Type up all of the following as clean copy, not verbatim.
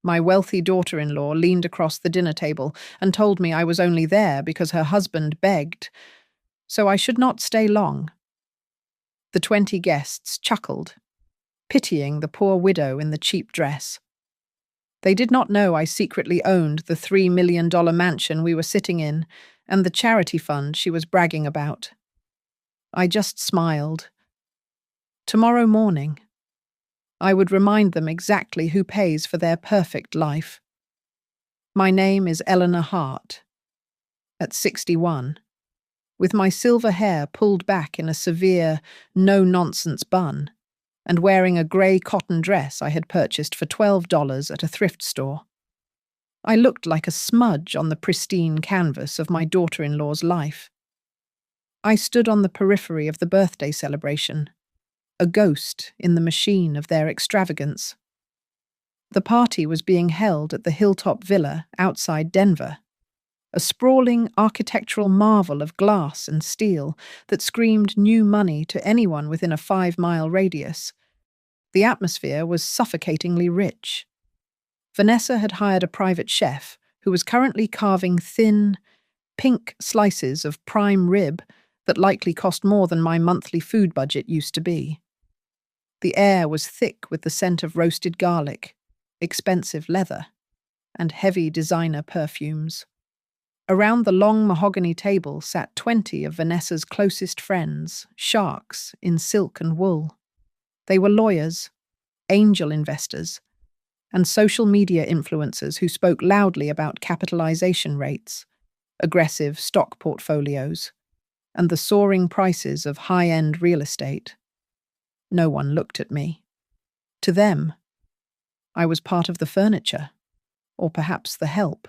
My wealthy daughter-in-law leaned across the dinner table and told me I was only there because her husband begged, so I should not stay long. The 20 guests chuckled, pitying the poor widow in the cheap dress. They did not know I secretly owned the $3 million mansion we were sitting in and the charity fund she was bragging about. I just smiled. Tomorrow morning, I would remind them exactly who pays for their perfect life. My name is Eleanor Hart. At 61, with my silver hair pulled back in a severe, no-nonsense bun, and wearing a grey cotton dress I had purchased for $12 at a thrift store. I looked like a smudge on the pristine canvas of my daughter-in-law's life. I stood on the periphery of the birthday celebration, a ghost in the machine of their extravagance. The party was being held at the Hilltop Villa outside Denver, a sprawling architectural marvel of glass and steel that screamed new money to anyone within a 5-mile radius. The atmosphere was suffocatingly rich. Vanessa had hired a private chef who was currently carving thin, pink slices of prime rib that likely cost more than my monthly food budget used to be. The air was thick with the scent of roasted garlic, expensive leather, and heavy designer perfumes. Around the long mahogany table sat 20 of Vanessa's closest friends, sharks in silk and wool. They were lawyers, angel investors, and social media influencers who spoke loudly about capitalization rates, aggressive stock portfolios, and the soaring prices of high-end real estate. No one looked at me. To them, I was part of the furniture, or perhaps the help.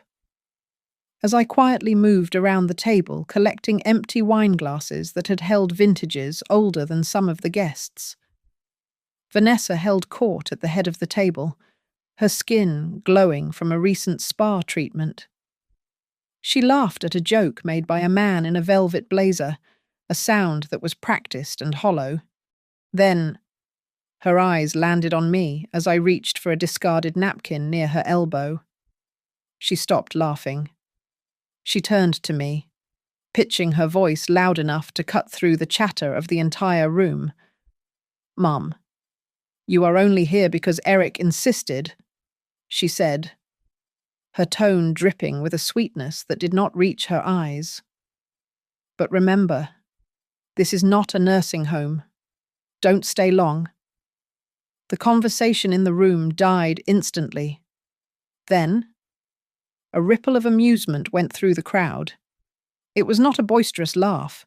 As I quietly moved around the table, collecting empty wine glasses that had held vintages older than some of the guests, Vanessa held court at the head of the table, her skin glowing from a recent spa treatment. She laughed at a joke made by a man in a velvet blazer, a sound that was practiced and hollow. Then, her eyes landed on me as I reached for a discarded napkin near her elbow. She stopped laughing. She turned to me, pitching her voice loud enough to cut through the chatter of the entire room. "Mum, you are only here because Eric insisted," she said, her tone dripping with a sweetness that did not reach her eyes. "But remember, this is not a nursing home. Don't stay long." The conversation in the room died instantly. Then, a ripple of amusement went through the crowd. It was not a boisterous laugh,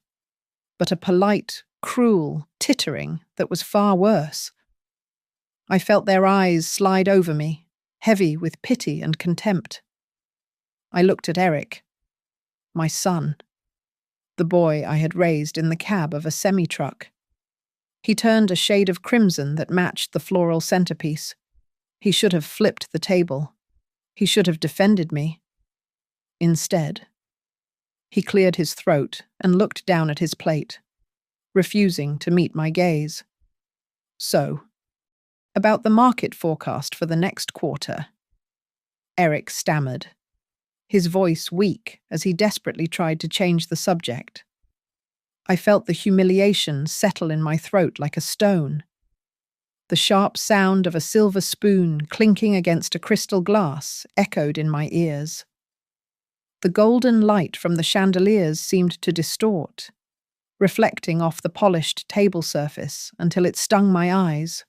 but a polite, cruel tittering that was far worse. I felt their eyes slide over me, heavy with pity and contempt. I looked at Eric, my son, the boy I had raised in the cab of a semi-truck. He turned a shade of crimson that matched the floral centerpiece. He should have flipped the table. He should have defended me. Instead, he cleared his throat and looked down at his plate, refusing to meet my gaze. "So, about the market forecast for the next quarter," Eric stammered, his voice weak as he desperately tried to change the subject. I felt the humiliation settle in my throat like a stone. The sharp sound of a silver spoon clinking against a crystal glass echoed in my ears. The golden light from the chandeliers seemed to distort, reflecting off the polished table surface until it stung my eyes.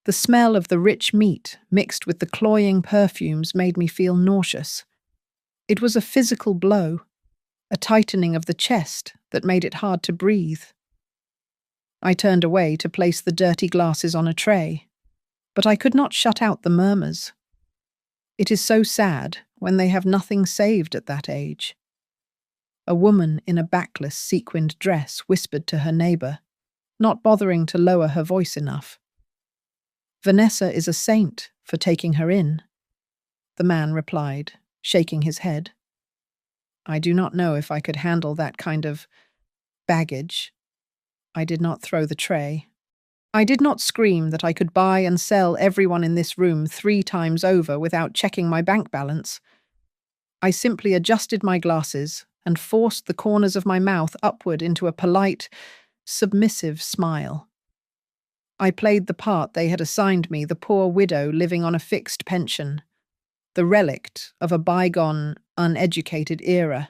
The smell of the rich meat mixed with the cloying perfumes made me feel nauseous. It was a physical blow, a tightening of the chest that made it hard to breathe. I turned away to place the dirty glasses on a tray, but I could not shut out the murmurs. It is so sad when they have nothing saved at that age. A woman in a backless sequined dress whispered to her neighbor, not bothering to lower her voice enough. "Vanessa is a saint for taking her in," the man replied, shaking his head. "I do not know if I could handle that kind of baggage." I did not throw the tray. I did not scream that I could buy and sell everyone in this room 3 times over without checking my bank balance. I simply adjusted my glasses and forced the corners of my mouth upward into a polite, submissive smile. I played the part they had assigned me, the poor widow living on a fixed pension, the relict of a bygone, uneducated era.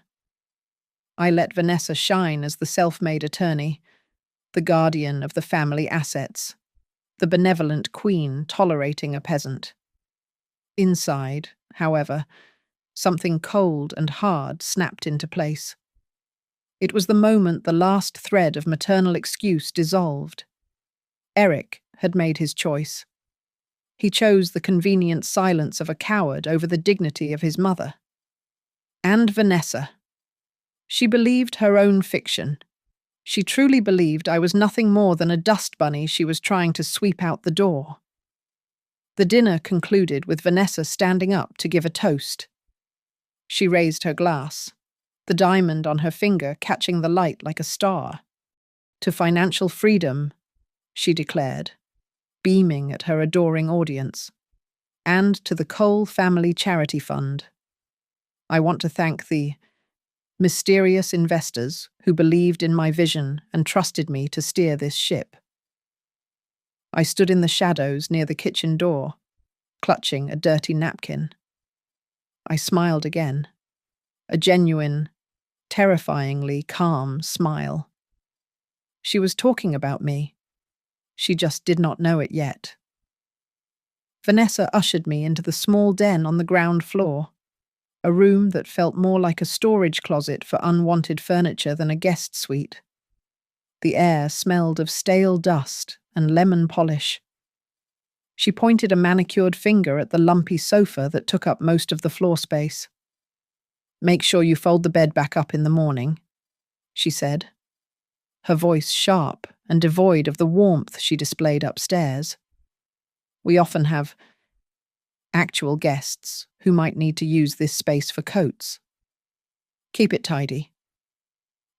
I let Vanessa shine as the self-made attorney, the guardian of the family assets, the benevolent queen tolerating a peasant. Inside, however, something cold and hard snapped into place. It was the moment the last thread of maternal excuse dissolved. Eric had made his choice. He chose the convenient silence of a coward over the dignity of his mother. And Vanessa. She believed her own fiction. She truly believed I was nothing more than a dust bunny she was trying to sweep out the door. The dinner concluded with Vanessa standing up to give a toast. She raised her glass, the diamond on her finger catching the light like a star. To financial freedom, she declared, beaming at her adoring audience, and to the Cole Family Charity Fund. I want to thank the mysterious investors who believed in my vision and trusted me to steer this ship. I stood in the shadows near the kitchen door, clutching a dirty napkin. I smiled again, a genuine, terrifyingly calm smile. She was talking about me. She just did not know it yet. Vanessa ushered me into the small den on the ground floor, a room that felt more like a storage closet for unwanted furniture than a guest suite. The air smelled of stale dust and lemon polish. She pointed a manicured finger at the lumpy sofa that took up most of the floor space. "Make sure you fold the bed back up in the morning," she said, her voice sharp and devoid of the warmth she displayed upstairs. "We often have actual guests who might need to use this space for coats. Keep it tidy."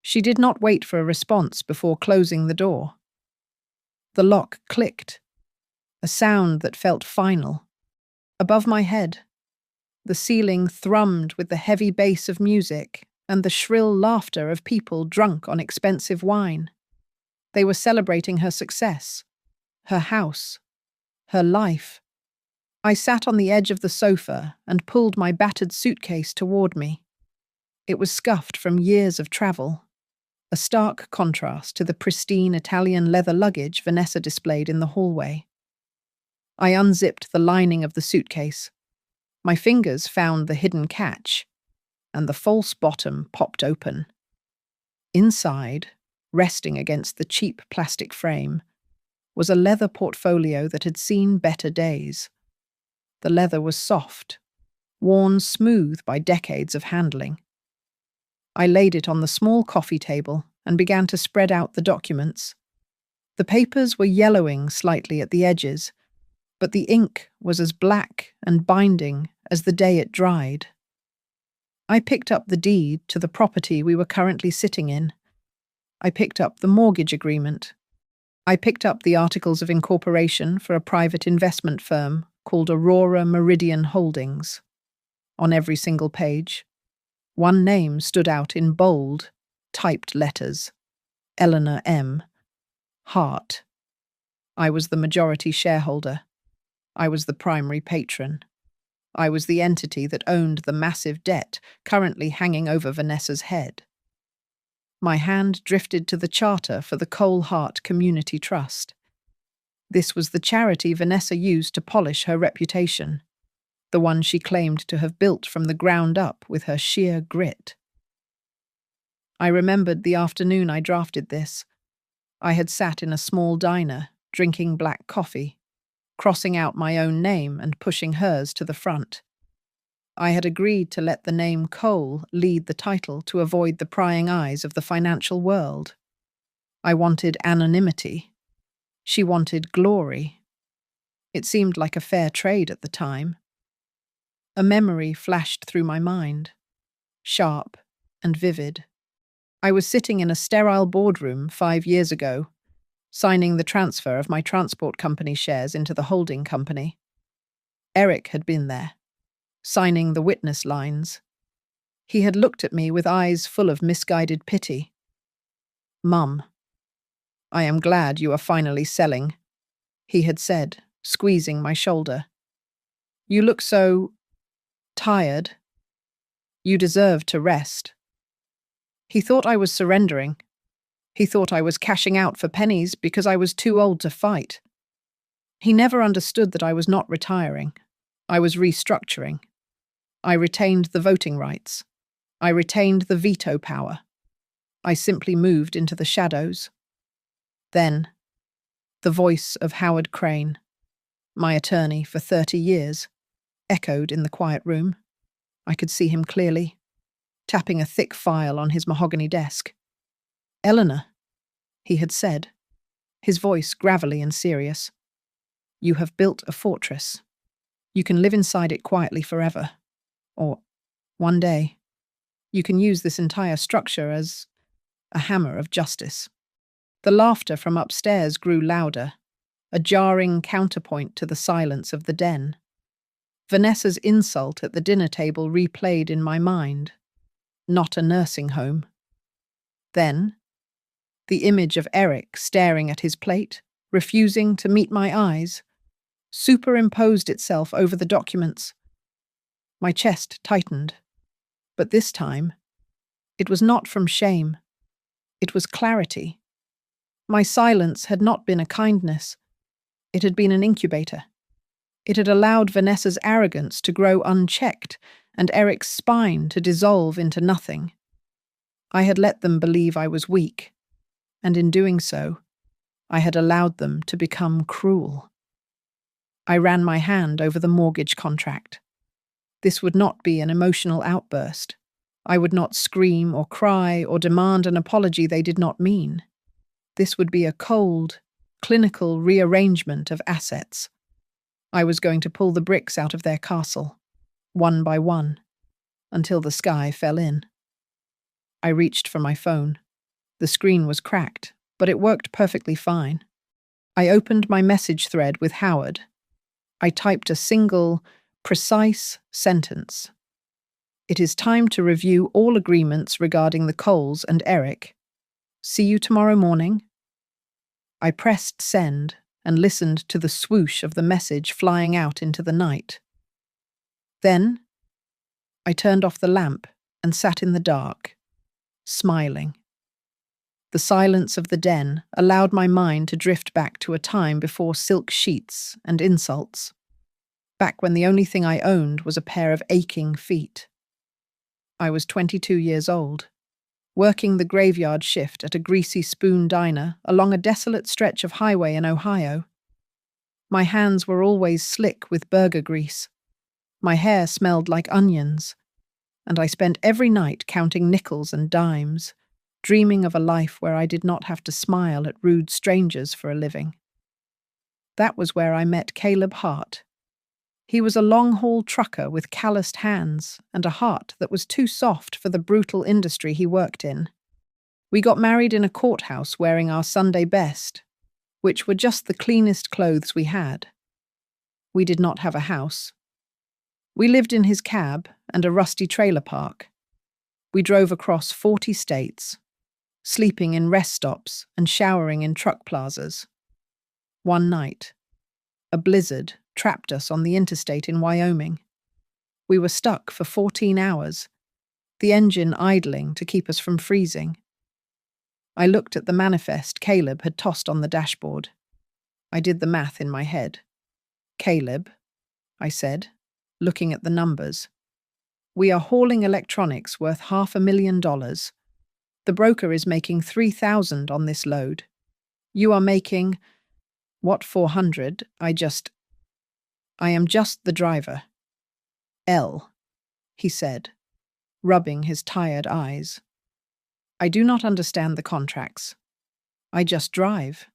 She did not wait for a response before closing the door. The lock clicked, a sound that felt final. Above my head, the ceiling thrummed with the heavy bass of music and the shrill laughter of people drunk on expensive wine. They were celebrating her success, her house, her life. I sat on the edge of the sofa and pulled my battered suitcase toward me. It was scuffed from years of travel, a stark contrast to the pristine Italian leather luggage Vanessa displayed in the hallway. I unzipped the lining of the suitcase. My fingers found the hidden catch, and the false bottom popped open. Inside, resting against the cheap plastic frame, was a leather portfolio that had seen better days. The leather was soft, worn smooth by decades of handling. I laid it on the small coffee table and began to spread out the documents. The papers were yellowing slightly at the edges, but the ink was as black and binding as the day it dried. I picked up the deed to the property we were currently sitting in. I picked up the mortgage agreement. I picked up the articles of incorporation for a private investment firm called Aurora Meridian Holdings. On every single page, one name stood out in bold, typed letters: Eleanor M. Hart. I was the majority shareholder. I was the primary patron. I was the entity that owned the massive debt currently hanging over Vanessa's head. My hand drifted to the charter for the Cole Hart Community Trust. This was the charity Vanessa used to polish her reputation, the one she claimed to have built from the ground up with her sheer grit. I remembered the afternoon I drafted this. I had sat in a small diner, drinking black coffee, crossing out my own name and pushing hers to the front. I had agreed to let the name Cole lead the title to avoid the prying eyes of the financial world. I wanted anonymity. She wanted glory. It seemed like a fair trade at the time. A memory flashed through my mind, sharp and vivid. I was sitting in a sterile boardroom 5 years ago, signing the transfer of my transport company shares into the holding company. Eric had been there, signing the witness lines. He had looked at me with eyes full of misguided pity. "Mum, I am glad you are finally selling," he had said, squeezing my shoulder. "You look so tired. You deserve to rest." He thought I was surrendering. He thought I was cashing out for pennies because I was too old to fight. He never understood that I was not retiring. I was restructuring. I retained the voting rights. I retained the veto power. I simply moved into the shadows. Then, the voice of Howard Crane, my attorney for 30 years, echoed in the quiet room. I could see him clearly, tapping a thick file on his mahogany desk. "Eleanor," he had said, his voice gravelly and serious, "you have built a fortress. You can live inside it quietly forever. Or, one day, you can use this entire structure as a hammer of justice." The laughter from upstairs grew louder, a jarring counterpoint to the silence of the den. Vanessa's insult at the dinner table replayed in my mind. Not a nursing home. Then, the image of Eric staring at his plate, refusing to meet my eyes, superimposed itself over the documents. My chest tightened, but this time, it was not from shame. It was clarity. My silence had not been a kindness. It had been an incubator. It had allowed Vanessa's arrogance to grow unchecked and Eric's spine to dissolve into nothing. I had let them believe I was weak, and in doing so, I had allowed them to become cruel. I ran my hand over the mortgage contract. This would not be an emotional outburst. I would not scream or cry or demand an apology they did not mean. This would be a cold, clinical rearrangement of assets. I was going to pull the bricks out of their castle, one by one, until the sky fell in. I reached for my phone. The screen was cracked, but it worked perfectly fine. I opened my message thread with Howard. I typed a single, precise sentence. "It is time to review all agreements regarding the Coles and Eric. See you tomorrow morning." I pressed send and listened to the swoosh of the message flying out into the night. Then, I turned off the lamp and sat in the dark, smiling. The silence of the den allowed my mind to drift back to a time before silk sheets and insults, back when the only thing I owned was a pair of aching feet. I was 22 years old, working the graveyard shift at a greasy spoon diner along a desolate stretch of highway in Ohio. My hands were always slick with burger grease. My hair smelled like onions, and I spent every night counting nickels and dimes, dreaming of a life where I did not have to smile at rude strangers for a living. That was where I met Caleb Hart. He was a long-haul trucker with calloused hands and a heart that was too soft for the brutal industry he worked in. We got married in a courthouse wearing our Sunday best, which were just the cleanest clothes we had. We did not have a house. We lived in his cab and a rusty trailer park. We drove across 40 states, sleeping in rest stops and showering in truck plazas. One night, a blizzard trapped us on the interstate in Wyoming. We were stuck for 14 hours, the engine idling to keep us from freezing. I looked at the manifest Caleb had tossed on the dashboard. I did the math in my head. "Caleb," I said, looking at the numbers, "we are hauling electronics worth $500,000. The broker is making $3,000 on this load. You are making, what, 400? I am just the driver." "L," he said, rubbing his tired eyes. "I do not understand the contracts. I just drive."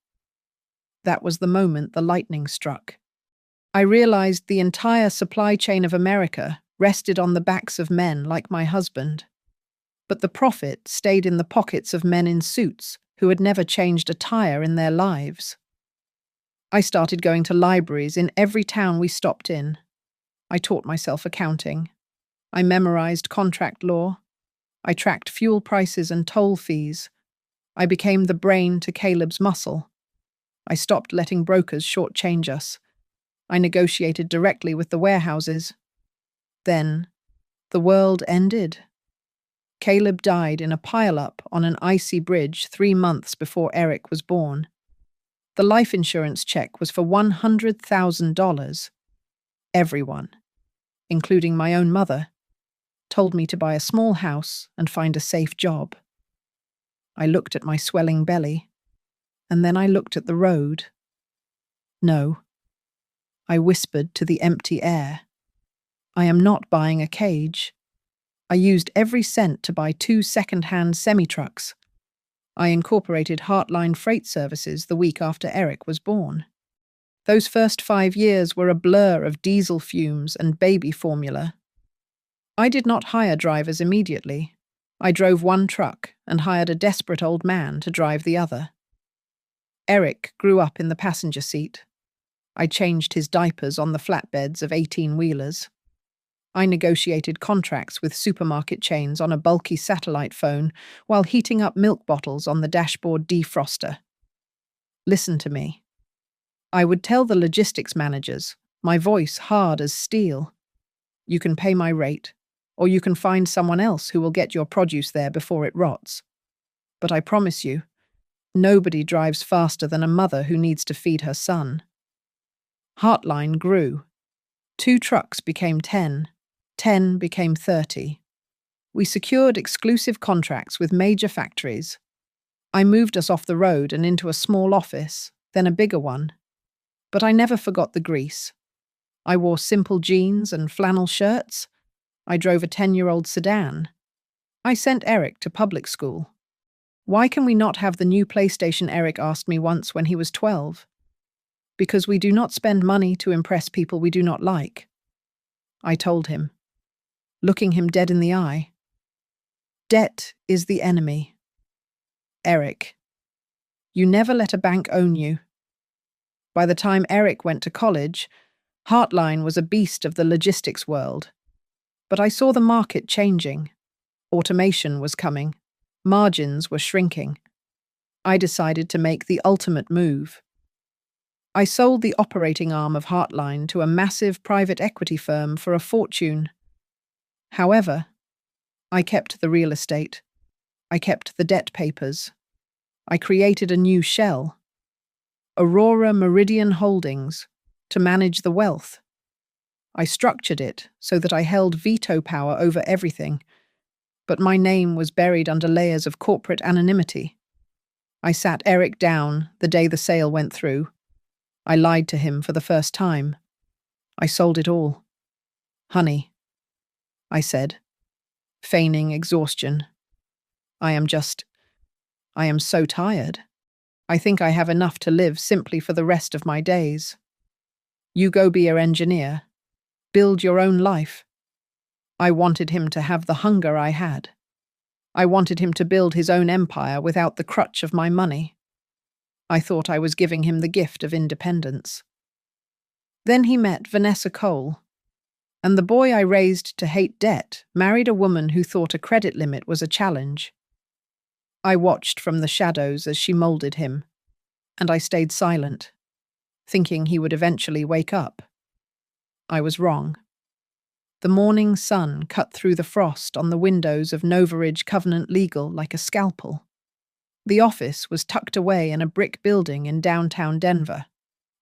That was the moment the lightning struck. I realized the entire supply chain of America rested on the backs of men like my husband. But the profit stayed in the pockets of men in suits who had never changed a tire in their lives. I started going to libraries in every town we stopped in. I taught myself accounting. I memorized contract law. I tracked fuel prices and toll fees. I became the brain to Caleb's muscle. I stopped letting brokers shortchange us. I negotiated directly with the warehouses. Then, the world ended. Caleb died in a pile-up on an icy bridge 3 months before Eric was born. The life insurance check was for $100,000. Everyone, including my own mother, told me to buy a small house and find a safe job. I looked at my swelling belly, and then I looked at the road. No, I whispered to the empty air. I am not buying a cage. I used every cent to buy 2 second-hand semi-trucks. I incorporated Heartline freight services the week after Eric was born. Those first 5 years were a blur of diesel fumes and baby formula. I did not hire drivers immediately. I drove one truck and hired a desperate old man to drive the other. Eric grew up in the passenger seat. I changed his diapers on the flatbeds of 18-wheelers. I negotiated contracts with supermarket chains on a bulky satellite phone while heating up milk bottles on the dashboard defroster. Listen to me. I would tell the logistics managers, my voice hard as steel. You can pay my rate, or you can find someone else who will get your produce there before it rots. But I promise you, nobody drives faster than a mother who needs to feed her son. Heartline grew. 2 trucks became 10. 10 became 30. We secured exclusive contracts with major factories. I moved us off the road and into a small office, then a bigger one. But I never forgot the grease. I wore simple jeans and flannel shirts. I drove a 10-year-old sedan. I sent Eric to public school. Why can we not have the new PlayStation Eric asked me once when he was 12? Because we do not spend money to impress people we do not like. I told him, looking him dead in the eye. Debt is the enemy. Eric, you never let a bank own you. By the time Eric went to college, Heartline was a beast of the logistics world. But I saw the market changing. Automation was coming. Margins were shrinking. I decided to make the ultimate move. I sold the operating arm of Heartline to a massive private equity firm for a fortune. However, I kept the real estate. I kept the debt papers. I created a new shell, Aurora Meridian Holdings, to manage the wealth. I structured it so that I held veto power over everything, but my name was buried under layers of corporate anonymity. I sat Eric down the day the sale went through. I lied to him for the first time. I sold it all. Honey, I said, feigning exhaustion. I am so tired. I think I have enough to live simply for the rest of my days. You go be your engineer. Build your own life. I wanted him to have the hunger I had. I wanted him to build his own empire without the crutch of my money. I thought I was giving him the gift of independence. Then he met Vanessa Cole, and the boy I raised to hate debt married a woman who thought a credit limit was a challenge. I watched from the shadows as she molded him, and I stayed silent, thinking he would eventually wake up. I was wrong. The morning sun cut through the frost on the windows of Novaridge Covenant Legal like a scalpel. The office was tucked away in a brick building in downtown Denver,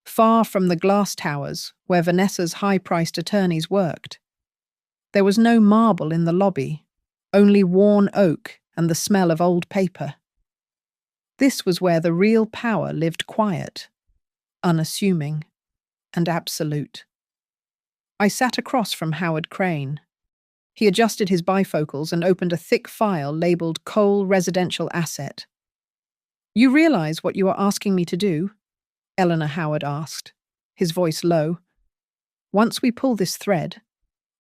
far from the glass towers where Vanessa's high-priced attorneys worked. There was no marble in the lobby, only worn oak and the smell of old paper. This was where the real power lived quiet, unassuming, and absolute. I sat across from Howard Crane. He adjusted his bifocals and opened a thick file labeled Cole Residential Asset. You realize what you are asking me to do? Eleanor Howard asked, his voice low. Once we pull this thread,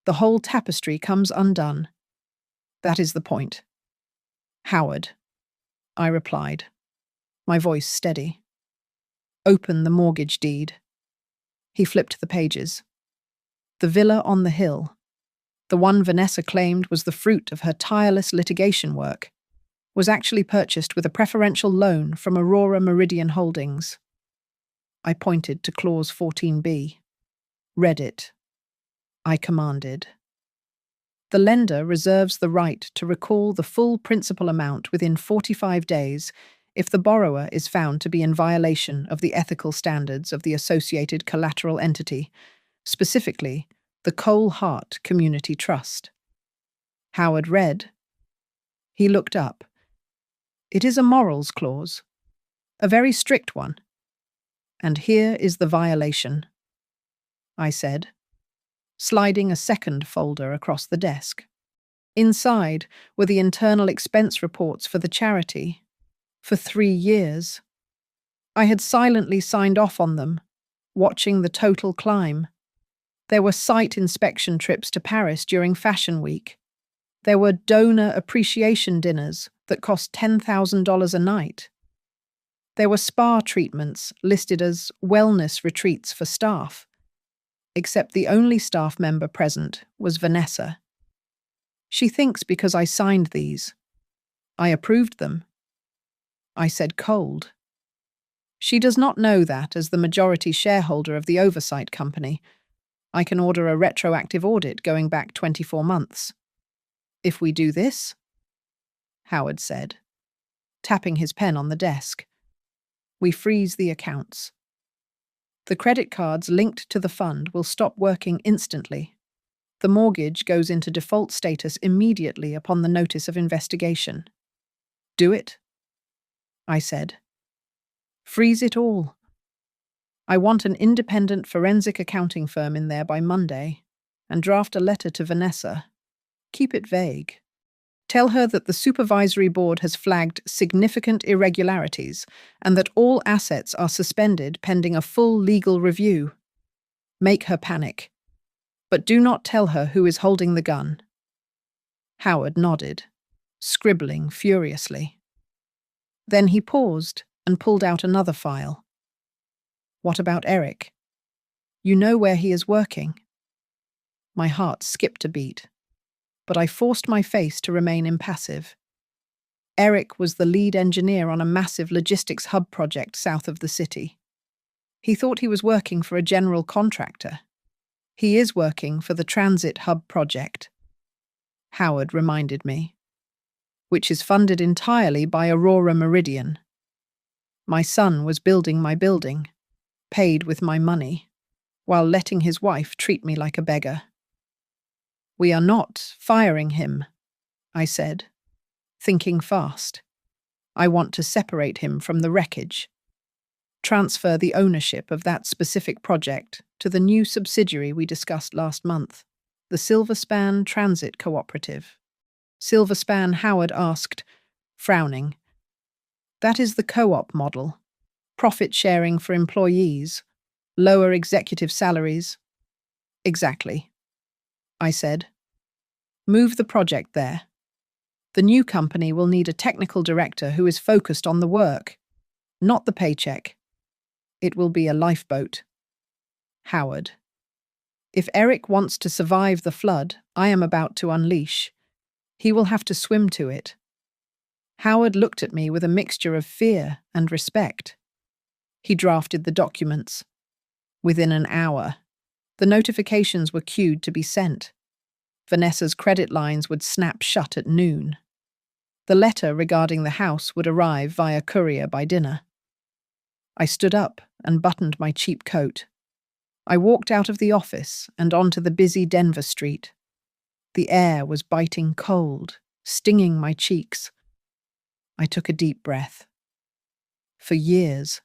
the whole tapestry comes undone. That is the point. Howard, I replied. my voice steady. Open the mortgage deed. He flipped the pages. The villa on the hill, the one Vanessa claimed was the fruit of her tireless litigation work, was actually purchased with a preferential loan from Aurora Meridian Holdings. I pointed to Clause 14b. Read it. I commanded. The lender reserves the right to recall the full principal amount within 45 days if the borrower is found to be in violation of the ethical standards of the associated collateral entity, specifically the Cole Hart Community Trust. Howard read. He looked up. It is a morals clause, a very strict one. And here is the violation, I said, sliding a second folder across the desk. Inside were the internal expense reports for the charity. For 3 years. I had silently signed off on them, watching the total climb. There were site inspection trips to Paris during Fashion Week. There were donor appreciation dinners that cost $10,000 a night. There were spa treatments listed as wellness retreats for staff, except the only staff member present was Vanessa. She thinks because I signed these, I approved them. I said cold. She does not know that, as the majority shareholder of the oversight company, I can order a retroactive audit going back 24 months. If we do this, Howard said, tapping his pen on the desk, we freeze the accounts. The credit cards linked to the fund will stop working instantly. The mortgage goes into default status immediately upon the notice of investigation. Do it, I said. Freeze it all. I want an independent forensic accounting firm in there by Monday, and draft a letter to Vanessa. Keep it vague. Tell her that the supervisory board has flagged significant irregularities and that all assets are suspended pending a full legal review. Make her panic. But do not tell her who is holding the gun. Howard nodded, scribbling furiously. Then he paused and pulled out another file. What about Eric? You know where he is working. My heart skipped a beat, but I forced my face to remain impassive. Eric was the lead engineer on a massive logistics hub project south of the city. He thought he was working for a general contractor. He is working for the transit hub project, Howard reminded me, which is funded entirely by Aurora Meridian. My son was building my building, paid with my money, while letting his wife treat me like a beggar. We are not firing him, I said, thinking fast. I want to separate him from the wreckage. Transfer the ownership of that specific project to the new subsidiary we discussed last month, the Silverspan Transit Cooperative. Silverspan, Howard asked, frowning. That is the co-op model. Profit sharing for employees. Lower executive salaries. Exactly, I said. Move the project there. The new company will need a technical director who is focused on the work, not the paycheck. It will be a lifeboat. Howard. If Eric wants to survive the flood I am about to unleash, he will have to swim to it. Howard looked at me with a mixture of fear and respect. He drafted the documents. Within an hour, the notifications were queued to be sent. Vanessa's credit lines would snap shut at noon. The letter regarding the house would arrive via courier by dinner. I stood up and buttoned my cheap coat. I walked out of the office and onto the busy Denver street. The air was biting cold, stinging my cheeks. I took a deep breath. For years,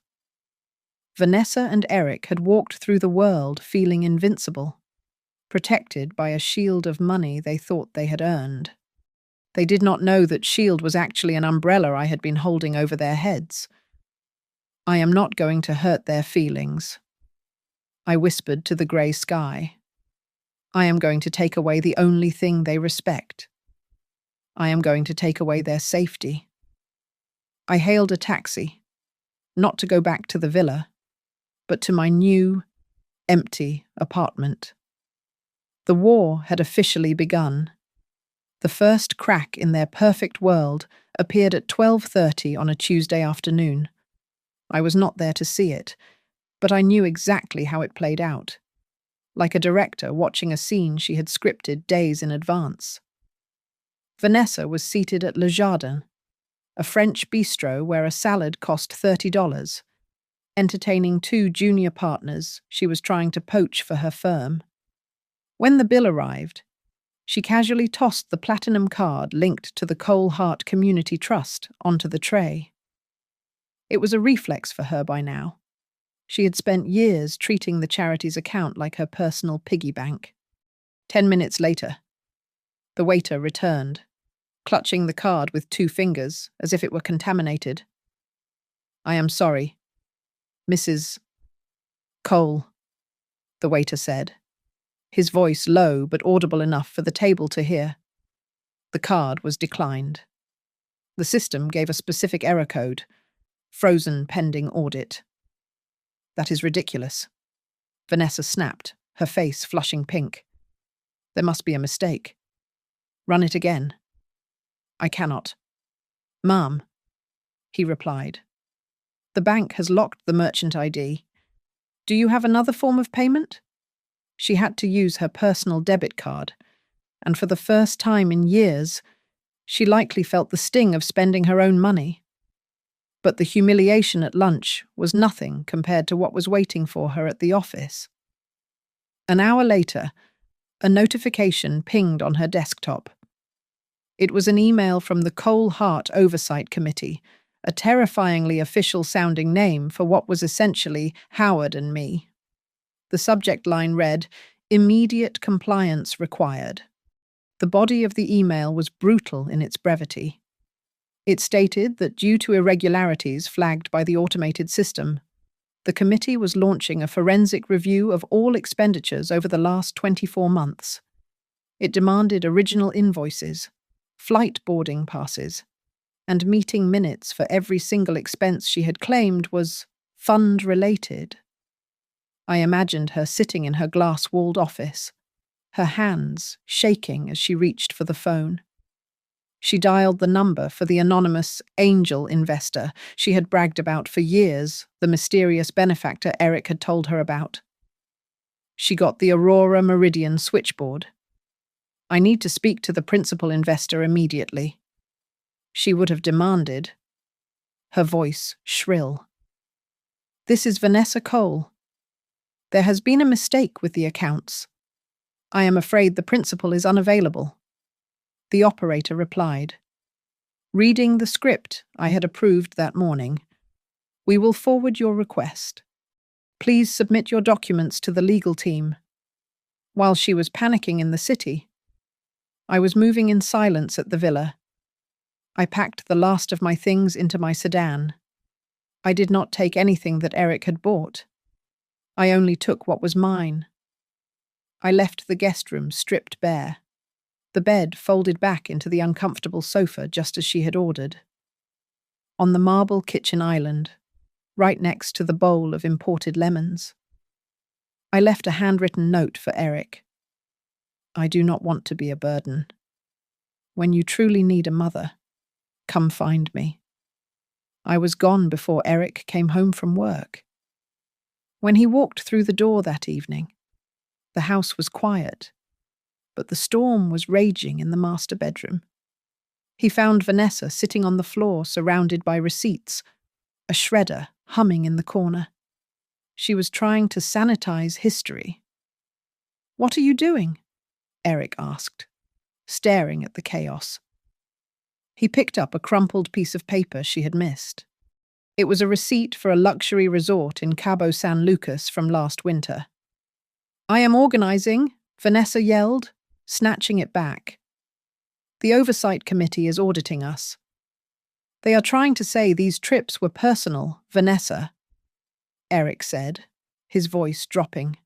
Vanessa and Eric had walked through the world feeling invincible, protected by a shield of money they thought they had earned. They did not know that shield was actually an umbrella I had been holding over their heads. I am not going to hurt their feelings, I whispered to the grey sky. I am going to take away the only thing they respect. I am going to take away their safety. I hailed a taxi, not to go back to the villa, but to my new, empty apartment. The war had officially begun. The first crack in their perfect world appeared at 12:30 on a Tuesday afternoon. I was not there to see it, but I knew exactly how it played out, like a director watching a scene she had scripted days in advance. Vanessa was seated at Le Jardin, a French bistro where a salad cost $30, entertaining two junior partners she was trying to poach for her firm. When the bill arrived, she casually tossed the platinum card linked to the Cole Heart Community Trust onto the tray. It was a reflex for her by now. She had spent years treating the charity's account like her personal piggy bank. 10 minutes later, the waiter returned, clutching the card with 2 fingers as if it were contaminated. "I am sorry, Mrs. Cole," the waiter said, his voice low but audible enough for the table to hear. The card was declined. The system gave a specific error code, "Frozen pending audit." "That is ridiculous," Vanessa snapped, her face flushing pink. "There must be a mistake. Run it again." "I cannot." "Ma'am," he replied. "The bank has locked the merchant ID. Do you have another form of payment?" She had to use her personal debit card, and for the first time in years, she likely felt the sting of spending her own money. But the humiliation at lunch was nothing compared to what was waiting for her at the office. An hour later, a notification pinged on her desktop. It was an email from the Cole Heart Oversight Committee, a terrifyingly official-sounding name for what was essentially Howard and me. The subject line read, "Immediate compliance required." The body of the email was brutal in its brevity. It stated that due to irregularities flagged by the automated system, the committee was launching a forensic review of all expenditures over the last 24 months. It demanded original invoices, flight boarding passes, and meeting minutes for every single expense she had claimed was fund-related. I imagined her sitting in her glass-walled office, her hands shaking as she reached for the phone. She dialed the number for the anonymous angel investor she had bragged about for years, the mysterious benefactor Eric had told her about. She got the Aurora Meridian switchboard. "I need to speak to the principal investor immediately," she would have demanded, her voice shrill. "This is Vanessa Cole. There has been a mistake with the accounts. I am afraid the principal is unavailable." The operator replied, reading the script I had approved that morning. "We will forward your request. Please submit your documents to the legal team." While she was panicking in the city, I was moving in silence at the villa. I packed the last of my things into my sedan. I did not take anything that Eric had bought. I only took what was mine. I left the guest room stripped bare, the bed folded back into the uncomfortable sofa just as she had ordered. On the marble kitchen island, right next to the bowl of imported lemons, I left a handwritten note for Eric. "I do not want to be a burden. When you truly need a mother, come find me." I was gone before Eric came home from work. When he walked through the door that evening, the house was quiet, but the storm was raging in the master bedroom. He found Vanessa sitting on the floor surrounded by receipts, a shredder humming in the corner. She was trying to sanitize history. "What are you doing?" Eric asked, staring at the chaos. He picked up a crumpled piece of paper she had missed. It was a receipt for a luxury resort in Cabo San Lucas from last winter. "I am organizing," Vanessa yelled, snatching it back. "The Oversight Committee is auditing us. They are trying to say these trips were personal, Vanessa," Eric said, his voice dropping.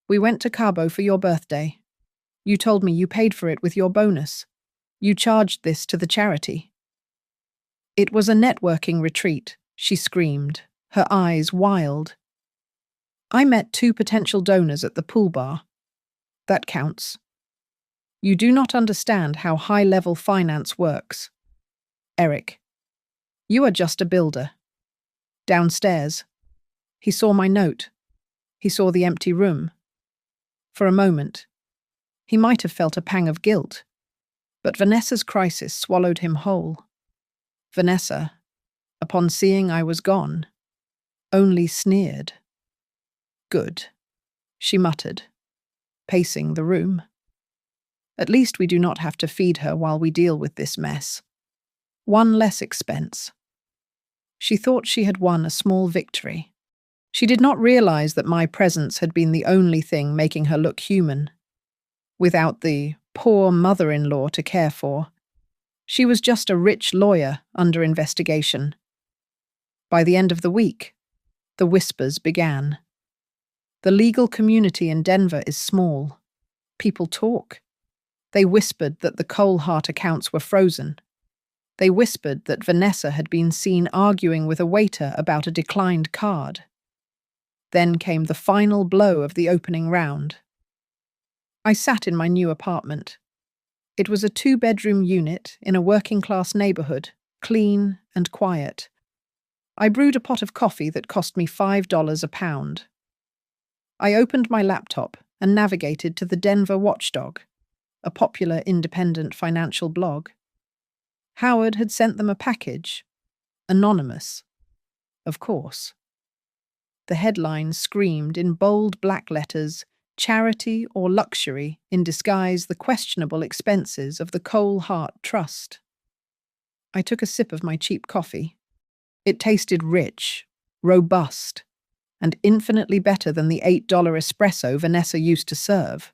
"We went to Cabo for your birthday. You told me you paid for it with your bonus. You charged this to the charity." "It was a networking retreat," She screamed, her eyes wild. I met 2 potential donors at the pool bar. That counts. You do not understand how high-level finance works. Eric, you are just a builder. Downstairs. He saw my note. He saw the empty room. For a moment, he might have felt a pang of guilt, but Vanessa's crisis swallowed him whole. Vanessa, upon seeing I was gone, only sneered. Good, she muttered, pacing the room. At least we do not have to feed her while we deal with this mess. One less expense. She thought she had won a small victory. She did not realize that my presence had been the only thing making her look human. Without the poor mother-in-law to care for, she was just a rich lawyer under investigation. By the end of the week, the whispers began. The legal community in Denver is small. People talk. They whispered that the Coalheart accounts were frozen. They whispered that Vanessa had been seen arguing with a waiter about a declined card. Then came the final blow of the opening round. I sat in my new apartment. It was a 2-bedroom unit in a working-class neighborhood, clean and quiet. I brewed a pot of coffee that cost me $5 a pound. I opened my laptop and navigated to the Denver Watchdog, a popular independent financial blog. Howard had sent them a package. Anonymous. Of course. The headline screamed in bold black letters, "Charity or luxury in disguise the questionable expenses of the Coalheart Trust." I took a sip of my cheap coffee. It tasted rich, robust, and infinitely better than the $8 espresso Vanessa used to serve.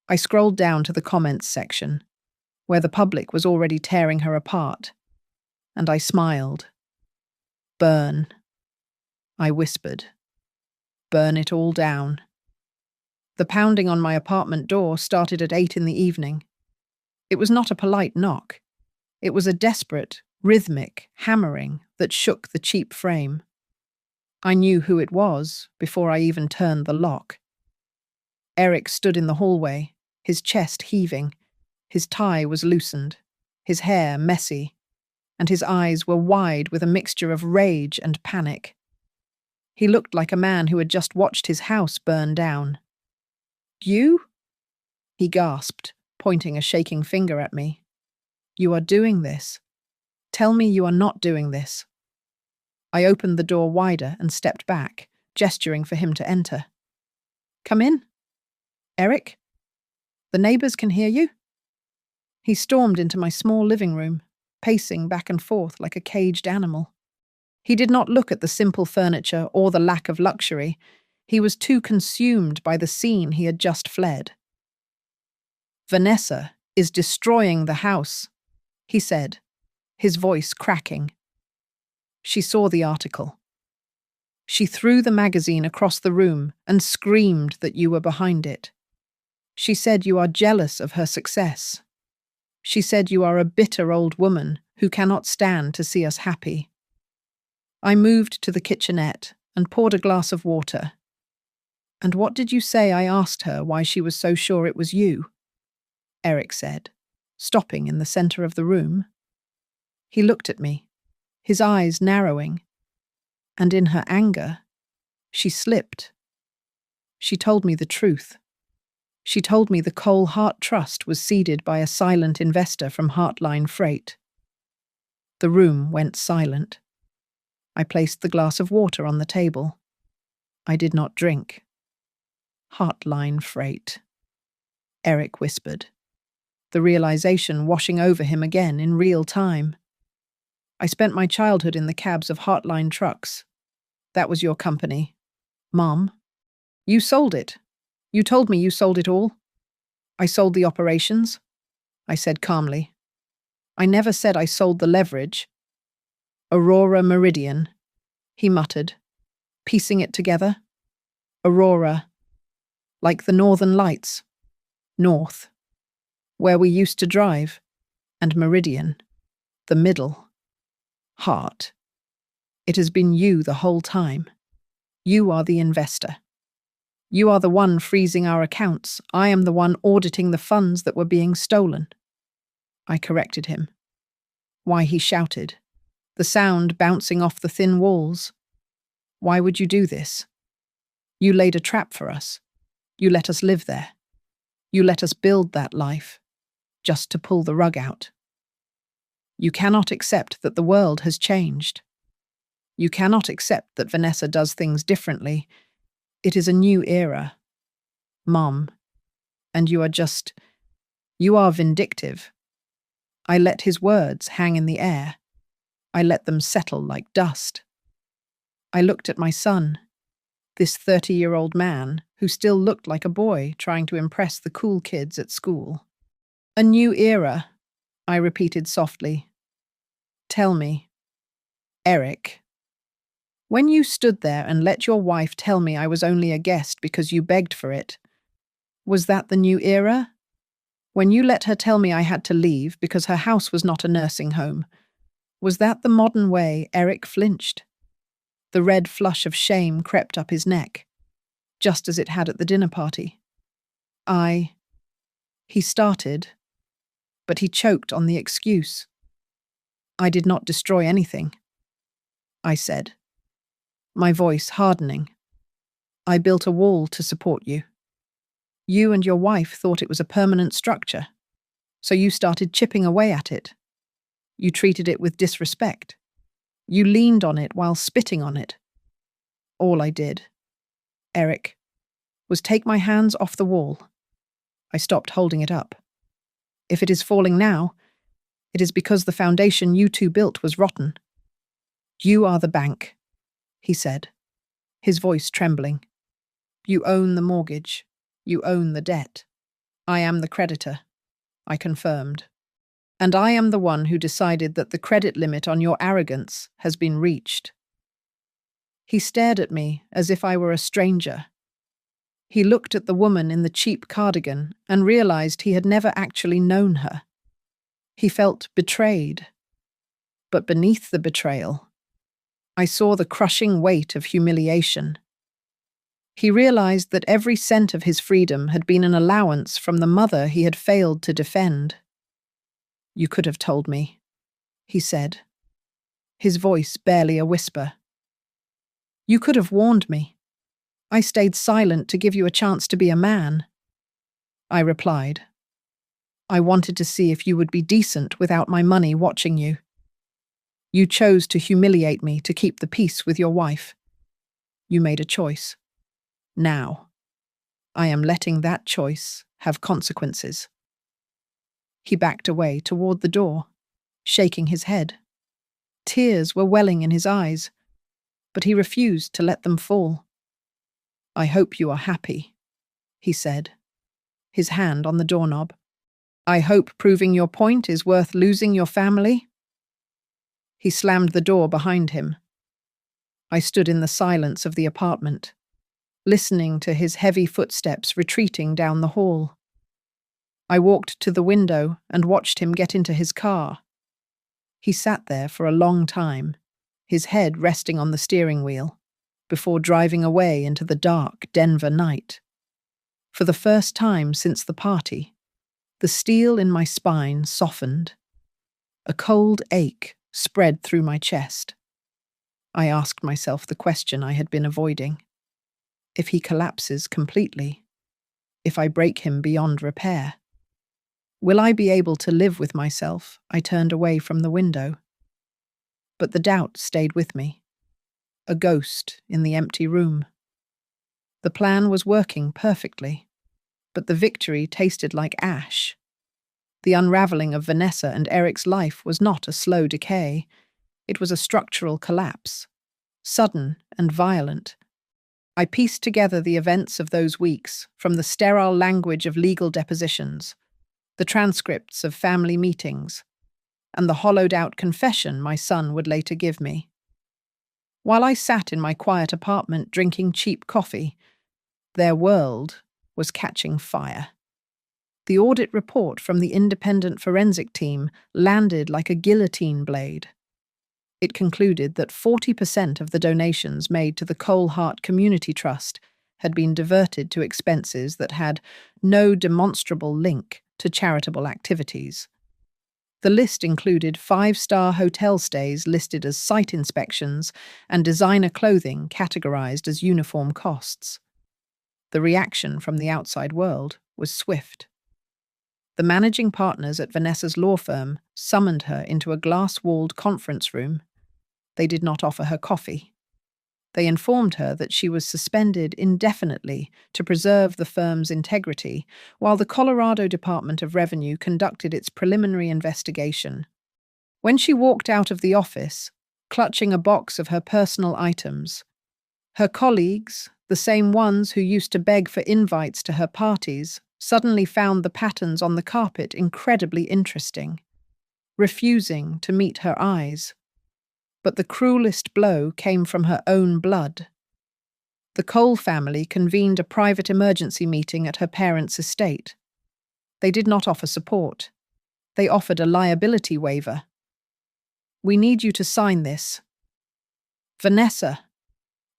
I scrolled down to the comments section, where the public was already tearing her apart, and I smiled. Burn. I whispered. Burn it all down. The pounding on my apartment door started at 8 in the evening. It was not a polite knock. It was a desperate, rhythmic hammering that shook the cheap frame. I knew who it was before I even turned the lock. Eric stood in the hallway, his chest heaving. His tie was loosened, his hair messy, and his eyes were wide with a mixture of rage and panic. He looked like a man who had just watched his house burn down. "You?" he gasped, pointing a shaking finger at me. "You are doing this. Tell me you are not doing this." I opened the door wider and stepped back, gesturing for him to enter. "Come in. Eric? The neighbors can hear you?" He stormed into my small living room, pacing back and forth like a caged animal. He did not look at the simple furniture or the lack of luxury. He was too consumed by the scene he had just fled. "Vanessa is destroying the house," he said, his voice cracking. She saw the article. She threw the magazine across the room and screamed that you were behind it. She said you are jealous of her success. She said you are a bitter old woman who cannot stand to see us happy. I moved to the kitchenette and poured a glass of water. "And what did you say?" I asked her why she was so sure it was you. Eric said, stopping in the center of the room. He looked at me, his eyes narrowing, and in her anger, she slipped. She told me the truth. She told me the Coalheart Trust was seeded by a silent investor from Heartline Freight. The room went silent. I placed the glass of water on the table. I did not drink. Heartline Freight. Eric whispered, the realization washing over him again in real time. "I spent my childhood in the cabs of Heartline trucks. That was your company. Mom, you sold it. You told me you sold it all." "I sold the operations," I said calmly. "I never said I sold the leverage." "Aurora Meridian," he muttered, piecing it together. "Aurora, like the northern lights. North, where we used to drive, and Meridian, the middle. Heart, It has been you the whole time. You are the investor. You are the one freezing our accounts. I am the one auditing the funds that were being stolen. I corrected him. Why, he shouted, the sound bouncing off the thin walls. Why would you do this? You laid a trap for us. You let us live there. You let us build that life, just to pull the rug out. You cannot accept that the world has changed. You cannot accept that Vanessa does things differently. It is a new era, Mom, and you are vindictive. I let his words hang in the air. I let them settle like dust. I looked at my son, this 30-year-old man who still looked like a boy trying to impress the cool kids at school. A new era, I repeated softly. Tell me, Eric, when you stood there and let your wife tell me I was only a guest because you begged for it, was that the new era? When you let her tell me I had to leave because her house was not a nursing home, was that the modern way? Eric flinched. The red flush of shame crept up his neck, just as it had at the dinner party. He started, but he choked on the excuse. I did not destroy anything, I said, my voice hardening. I built a wall to support you. You and your wife thought it was a permanent structure, so you started chipping away at it. You treated it with disrespect. You leaned on it while spitting on it. All I did, Eric, was take my hands off the wall. I stopped holding it up. If it is falling now, it is because the foundation you two built was rotten. You are the bank, he said, his voice trembling. You own the mortgage. You own the debt. I am the creditor, I confirmed. And I am the one who decided that the credit limit on your arrogance has been reached. He stared at me as if I were a stranger. He looked at the woman in the cheap cardigan and realized he had never actually known her. He felt betrayed. But beneath the betrayal, I saw the crushing weight of humiliation. He realized that every cent of his freedom had been an allowance from the mother he had failed to defend. You could have told me, he said, his voice barely a whisper. You could have warned me. I stayed silent to give you a chance to be a man. I replied. I wanted to see if you would be decent without my money watching you. You chose to humiliate me to keep the peace with your wife. You made a choice. Now, I am letting that choice have consequences. He backed away toward the door, shaking his head. Tears were welling in his eyes, but he refused to let them fall. I hope you are happy, he said, his hand on the doorknob. I hope proving your point is worth losing your family. He slammed the door behind him. I stood in the silence of the apartment, listening to his heavy footsteps retreating down the hall. I walked to the window and watched him get into his car. He sat there for a long time, his head resting on the steering wheel, before driving away into the dark Denver night. For the first time since the party, the steel in my spine softened. A cold ache spread through my chest. I asked myself the question I had been avoiding. If he collapses completely, if I break him beyond repair, will I be able to live with myself? I turned away from the window. But the doubt stayed with me, a ghost in the empty room. The plan was working perfectly, but the victory tasted like ash. The unraveling of Vanessa and Eric's life was not a slow decay. It was a structural collapse, sudden and violent. I pieced together the events of those weeks from the sterile language of legal depositions, the transcripts of family meetings, and the hollowed-out confession my son would later give me. While I sat in my quiet apartment drinking cheap coffee, their world was catching fire. The audit report from the independent forensic team landed like a guillotine blade. It concluded that 40% of the donations made to the Cole Heart Community Trust had been diverted to expenses that had no demonstrable link to charitable activities. The list included 5-star hotel stays listed as site inspections and designer clothing categorized as uniform costs. The reaction from the outside world was swift. The managing partners at Vanessa's law firm summoned her into a glass-walled conference room. They did not offer her coffee. They informed her that she was suspended indefinitely to preserve the firm's integrity, while the Colorado Department of Revenue conducted its preliminary investigation. When she walked out of the office, clutching a box of her personal items, her colleagues, the same ones who used to beg for invites to her parties, suddenly found the patterns on the carpet incredibly interesting, refusing to meet her eyes. But the cruelest blow came from her own blood. The Cole family convened a private emergency meeting at her parents' estate. They did not offer support. They offered a liability waiver. "We need you to sign this." "Vanessa,"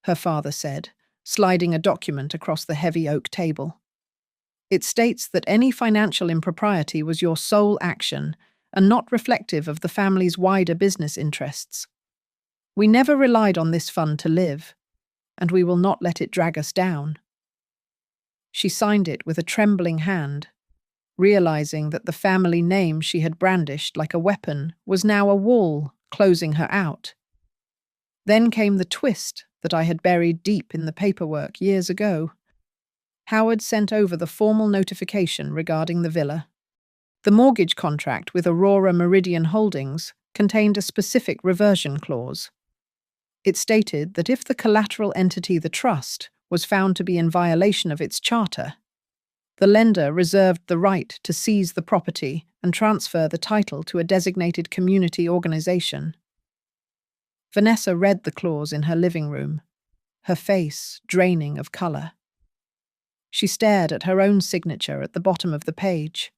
her father said, sliding a document across the heavy oak table. "It states that any financial impropriety was your sole action and not reflective of the family's wider business interests. We never relied on this fund to live, and we will not let it drag us down." She signed it with a trembling hand, realizing that the family name she had brandished like a weapon was now a wall closing her out. Then came the twist that I had buried deep in the paperwork years ago. Howard sent over the formal notification regarding the villa. The mortgage contract with Aurora Meridian Holdings contained a specific reversion clause. It stated that if the collateral entity, the trust, was found to be in violation of its charter, the lender reserved the right to seize the property and transfer the title to a designated community organization. Vanessa read the clause in her living room, her face draining of color. She stared at her own signature at the bottom of the page,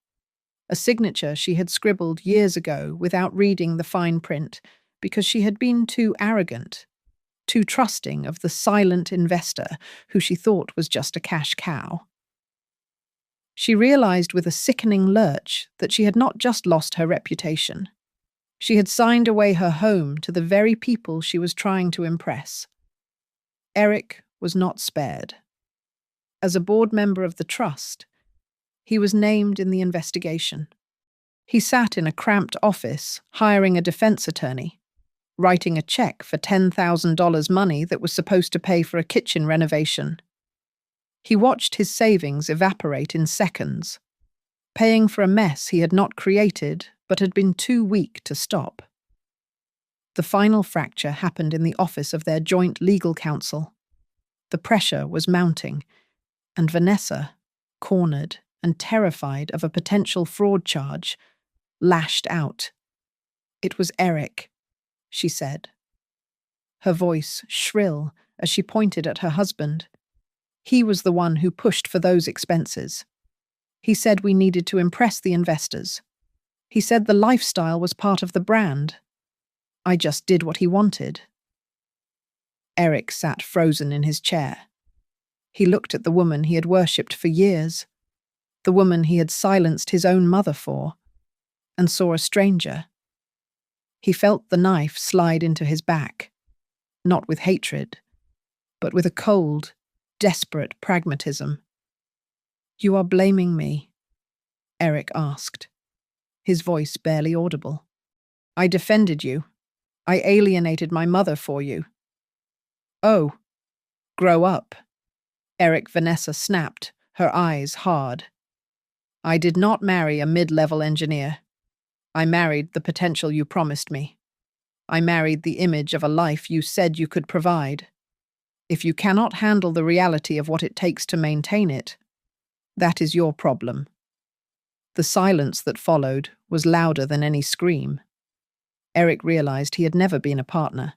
a signature she had scribbled years ago without reading the fine print because she had been too arrogant, too trusting of the silent investor who she thought was just a cash cow. She realized with a sickening lurch that she had not just lost her reputation. She had signed away her home to the very people she was trying to impress. Eric was not spared. As a board member of the trust, he was named in the investigation. He sat in a cramped office, hiring a defense attorney, writing a check for $10,000 money that was supposed to pay for a kitchen renovation. He watched his savings evaporate in seconds, paying for a mess he had not created but had been too weak to stop. The final fracture happened in the office of their joint legal counsel. The pressure was mounting, and Vanessa, cornered and terrified of a potential fraud charge, lashed out. "It was Eric," she said, her voice shrill as she pointed at her husband. "He was the one who pushed for those expenses. He said we needed to impress the investors. He said the lifestyle was part of the brand. I just did what he wanted." Eric sat frozen in his chair. He looked at the woman he had worshipped for years, the woman he had silenced his own mother for, and saw a stranger. He felt the knife slide into his back, not with hatred, but with a cold, desperate pragmatism. "You are blaming me?" Eric asked, his voice barely audible. "I defended you. I alienated my mother for you." "Oh, grow up," Vanessa snapped, her eyes hard. "I did not marry a mid-level engineer. I married the potential you promised me. I married the image of a life you said you could provide. If you cannot handle the reality of what it takes to maintain it, that is your problem." The silence that followed was louder than any scream. Eric realized he had never been a partner.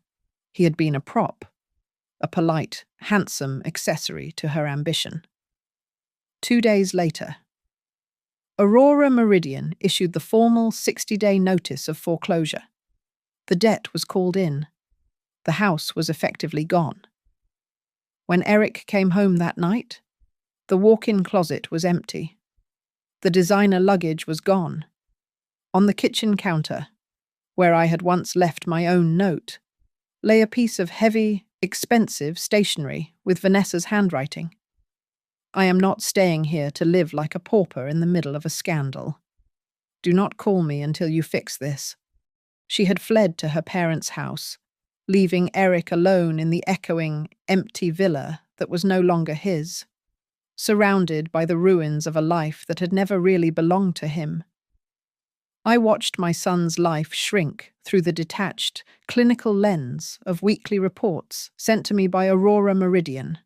He had been a prop, a polite, handsome accessory to her ambition. 2 days later, Aurora Meridian issued the formal 60-day notice of foreclosure. The debt was called in. The house was effectively gone. When Eric came home that night, the walk-in closet was empty. The designer luggage was gone. On the kitchen counter, where I had once left my own note, lay a piece of heavy, expensive stationery with Vanessa's handwriting. I am not staying here to live like a pauper in the middle of a scandal. Do not call me until you fix this. She had fled to her parents' house, leaving Eric alone in the echoing, empty villa that was no longer his, surrounded by the ruins of a life that had never really belonged to him. I watched my son's life shrink through the detached, clinical lens of weekly reports sent to me by Aurora Meridian.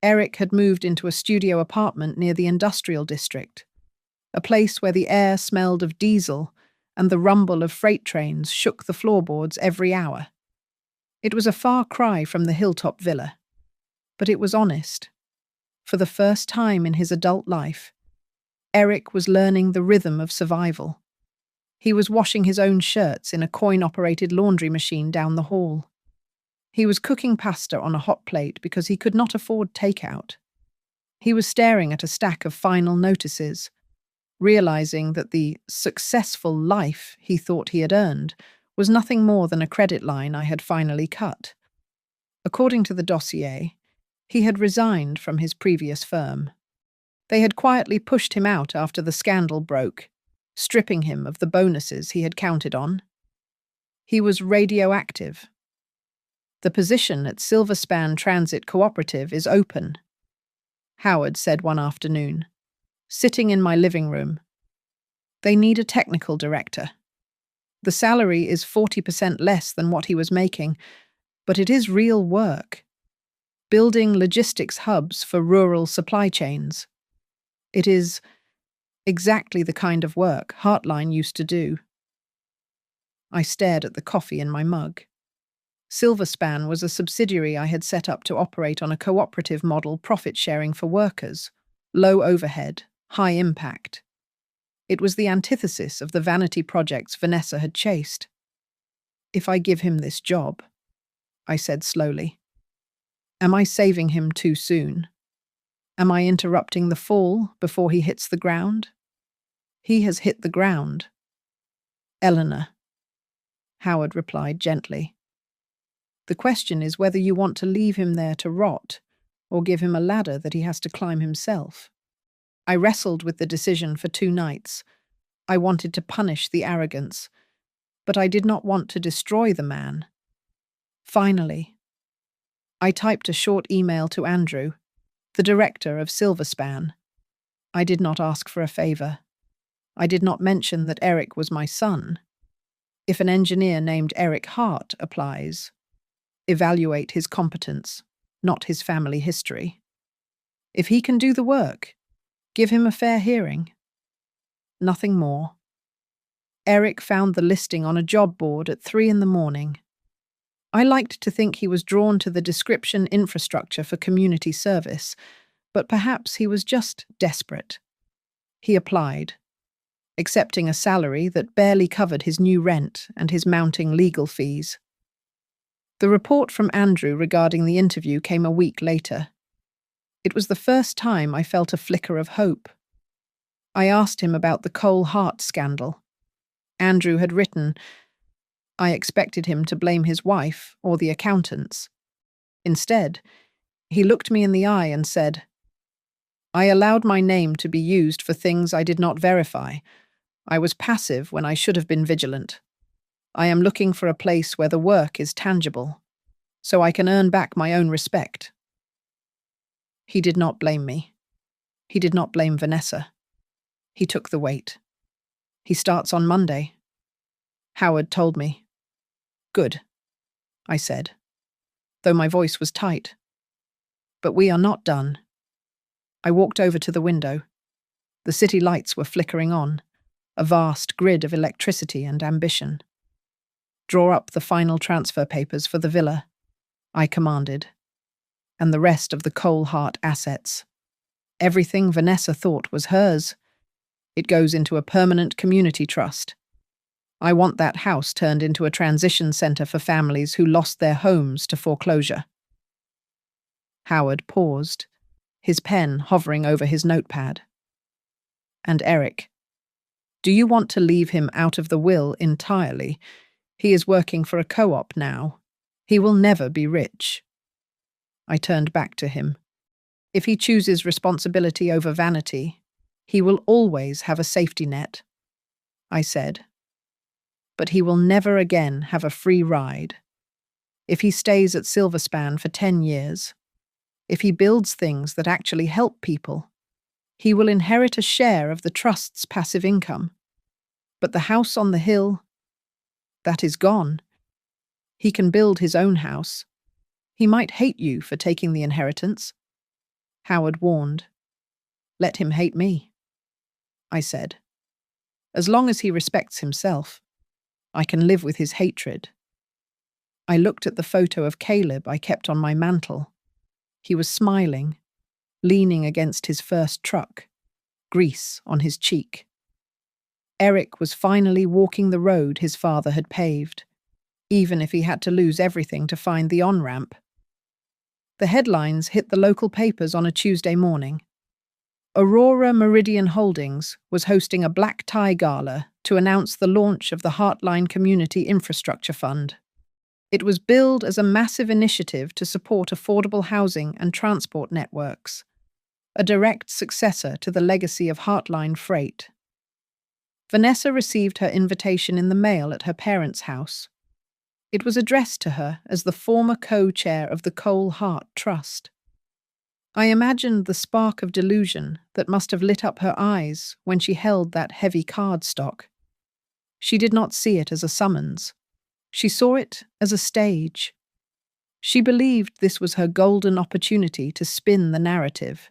Eric had moved into a studio apartment near the industrial district, a place where the air smelled of diesel and the rumble of freight trains shook the floorboards every hour. It was a far cry from the hilltop villa, but it was honest. For the first time in his adult life, Eric was learning the rhythm of survival. He was washing his own shirts in a coin-operated laundry machine down the hall. He was cooking pasta on a hot plate because he could not afford takeout. He was staring at a stack of final notices, realizing that the successful life he thought he had earned was nothing more than a credit line I had finally cut. According to the dossier, he had resigned from his previous firm. They had quietly pushed him out after the scandal broke, stripping him of the bonuses he had counted on. He was radioactive. The position at Silverspan Transit Cooperative is open, Howard said one afternoon, sitting in my living room. They need a technical director. The salary is 40% less than what he was making, but it is real work. Building logistics hubs for rural supply chains. It is exactly the kind of work Heartline used to do. I stared at the coffee in my mug. Silverspan was a subsidiary I had set up to operate on a cooperative model, profit sharing for workers, low overhead, high impact. It was the antithesis of the vanity projects Vanessa had chased. If I give him this job, I said slowly, am I saving him too soon? Am I interrupting the fall before he hits the ground? He has hit the ground. Eleanor, Howard replied gently. The question is whether you want to leave him there to rot, or give him a ladder that he has to climb himself. I wrestled with the decision for 2 nights. I wanted to punish the arrogance, but I did not want to destroy the man. Finally, I typed a short email to Andrew, the director of Silverspan. I did not ask for a favor. I did not mention that Eric was my son. If an engineer named Eric Hart applies, evaluate his competence, not his family history. If he can do the work, give him a fair hearing. Nothing more. Eric found the listing on a job board at 3 a.m. I liked to think he was drawn to the description infrastructure for community service, but perhaps he was just desperate. He applied, accepting a salary that barely covered his new rent and his mounting legal fees. The report from Andrew regarding the interview came a week later. It was the first time I felt a flicker of hope. I asked him about the Cole Hart scandal. Andrew had written, I expected him to blame his wife or the accountants. Instead, he looked me in the eye and said, I allowed my name to be used for things I did not verify. I was passive when I should have been vigilant. I am looking for a place where the work is tangible, so I can earn back my own respect. He did not blame me. He did not blame Vanessa. He took the weight. He starts on Monday. Howard told me. Good, I said, though my voice was tight. But we are not done. I walked over to the window. The city lights were flickering on, a vast grid of electricity and ambition. Draw up the final transfer papers for the villa, I commanded, and the rest of the Cole Hart assets. Everything Vanessa thought was hers. It goes into a permanent community trust. I want that house turned into a transition center for families who lost their homes to foreclosure. Howard paused, his pen hovering over his notepad. And Eric, do you want to leave him out of the will entirely? He is working for a co-op now. He will never be rich. I turned back to him. If he chooses responsibility over vanity, he will always have a safety net, I said. But he will never again have a free ride. If he stays at Silverspan for 10 years, if he builds things that actually help people, he will inherit a share of the trust's passive income. But the house on the hill, that is gone. He can build his own house. He might hate you for taking the inheritance. Howard warned. Let him hate me, I said. As long as he respects himself, I can live with his hatred. I looked at the photo of Caleb I kept on my mantle. He was smiling, leaning against his first truck, grease on his cheek. Eric was finally walking the road his father had paved, even if he had to lose everything to find the on-ramp. The headlines hit the local papers on a Tuesday morning. Aurora Meridian Holdings was hosting a black tie gala to announce the launch of the Heartline Community Infrastructure Fund. It was billed as a massive initiative to support affordable housing and transport networks, a direct successor to the legacy of Heartline Freight. Vanessa received her invitation in the mail at her parents' house. It was addressed to her as the former co-chair of the Cole Hart Trust. I imagined the spark of delusion that must have lit up her eyes when she held that heavy cardstock. She did not see it as a summons. She saw it as a stage. She believed this was her golden opportunity to spin the narrative,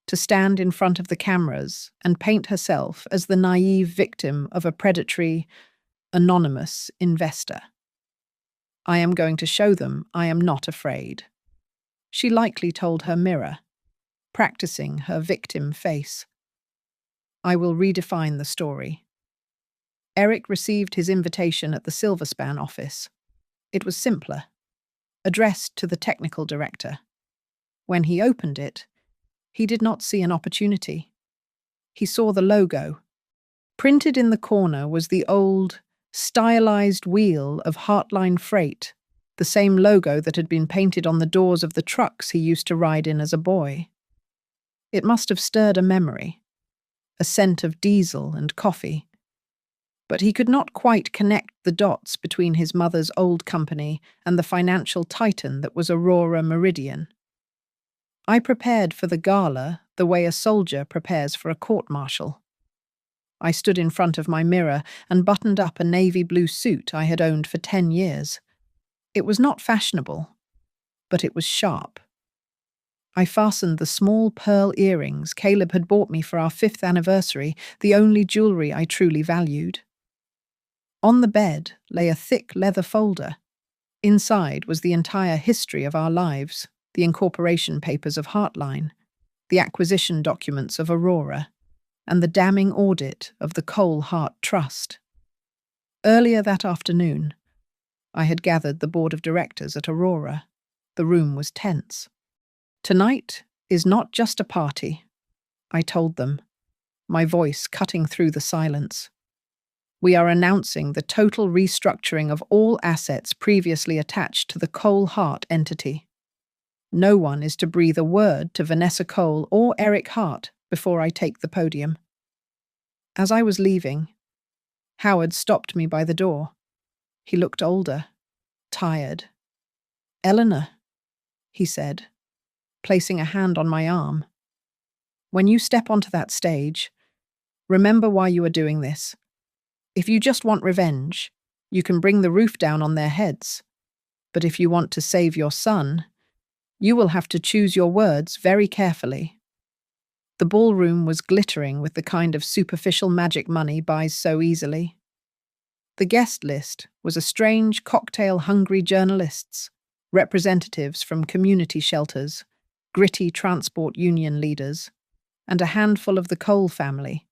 to stand in front of the cameras and paint herself as the naive victim of a predatory, anonymous investor. I am going to show them I am not afraid, she likely told her mirror, practicing her victim face. I will redefine the story. Eric received his invitation at the Silverspan office. It was simpler, addressed to the technical director. When he opened it, he did not see an opportunity. He saw the logo. Printed in the corner was the old, stylized wheel of Heartline Freight, the same logo that had been painted on the doors of the trucks he used to ride in as a boy. It must have stirred a memory, a scent of diesel and coffee. But he could not quite connect the dots between his mother's old company and the financial titan that was Aurora Meridian. I prepared for the gala the way a soldier prepares for a court-martial. I stood in front of my mirror and buttoned up a navy blue suit I had owned for 10 years. It was not fashionable, but it was sharp. I fastened the small pearl earrings Caleb had bought me for our 5th anniversary, the only jewelry I truly valued. On the bed lay a thick leather folder. Inside was the entire history of our lives, the incorporation papers of Heartline, the acquisition documents of Aurora, and the damning audit of the Cole Hart Trust. Earlier that afternoon, I had gathered the board of directors at Aurora. The room was tense. Tonight is not just a party, I told them, my voice cutting through the silence. We are announcing the total restructuring of all assets previously attached to the Cole Hart entity. No one is to breathe a word to Vanessa Cole or Eric Hart before I take the podium. As I was leaving, Howard stopped me by the door. He looked older, tired. Eleanor, he said, placing a hand on my arm. When you step onto that stage, remember why you are doing this. If you just want revenge, you can bring the roof down on their heads. But if you want to save your son, you will have to choose your words very carefully. The ballroom was glittering with the kind of superficial magic money buys so easily. The guest list was a strange cocktail-hungry journalists, representatives from community shelters, gritty transport union leaders, and a handful of the Cole family,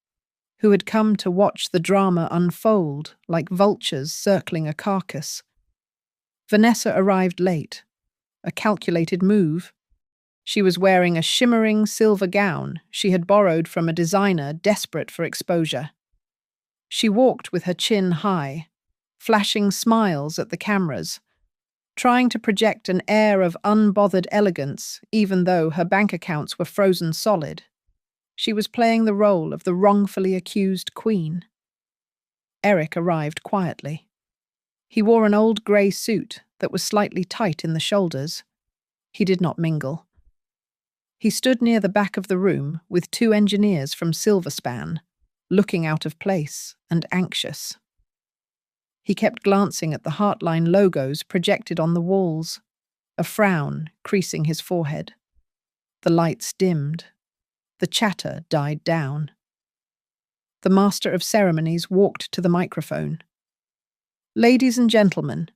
who had come to watch the drama unfold like vultures circling a carcass. Vanessa arrived late, a calculated move. She was wearing a shimmering silver gown she had borrowed from a designer desperate for exposure. She walked with her chin high, flashing smiles at the cameras, trying to project an air of unbothered elegance even though her bank accounts were frozen solid. She was playing the role of the wrongfully accused queen. Eric arrived quietly. He wore an old grey suit that was slightly tight in the shoulders. He did not mingle. He stood near the back of the room with two engineers from Silverspan, looking out of place and anxious. He kept glancing at the Heartline logos projected on the walls, a frown creasing his forehead. The lights dimmed. The chatter died down. The master of ceremonies walked to the microphone. "Ladies and gentlemen,"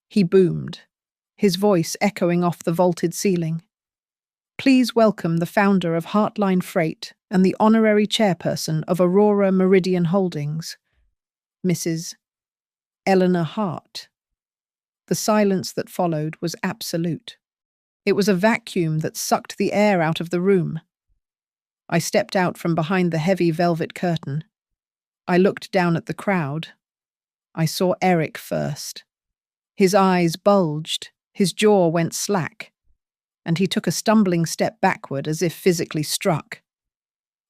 he boomed, his voice echoing off the vaulted ceiling. "Please welcome the founder of Heartline Freight and the honorary chairperson of Aurora Meridian Holdings, Mrs. Eleanor Hart." The silence that followed was absolute. It was a vacuum that sucked the air out of the room. I stepped out from behind the heavy velvet curtain. I looked down at the crowd. I saw Eric first. His eyes bulged, his jaw went slack, and he took a stumbling step backward as if physically struck.